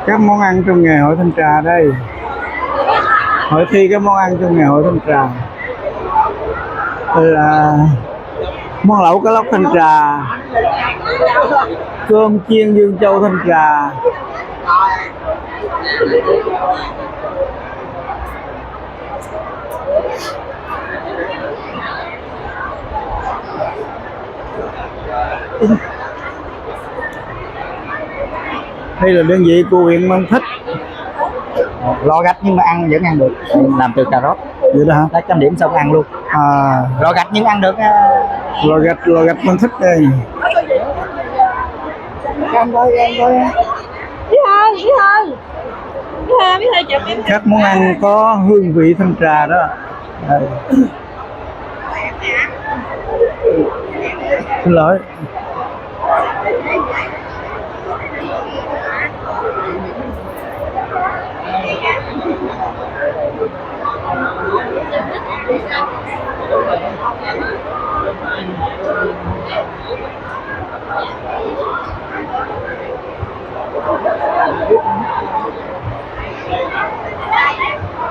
Các món ăn trong ngày hội thanh trà đây. Hội thi các món ăn trong ngày hội thanh trà là món lẩu cá lóc thanh trà, cơm chiên Dương Châu thanh trà, đây là đơn vị của huyện Mang Thít. Lò gạch nhưng mà ăn vẫn ăn được, làm từ cà rốt. Vậy đó hả? Đã chấm điểm xong ăn luôn. Lò gạch nhưng ăn được. Lò gạch Mang Thít đây. Ăn thôi. Bí Thư chụp em. Các món ăn có hương vị thanh trà đó. Đây. Xin lỗi.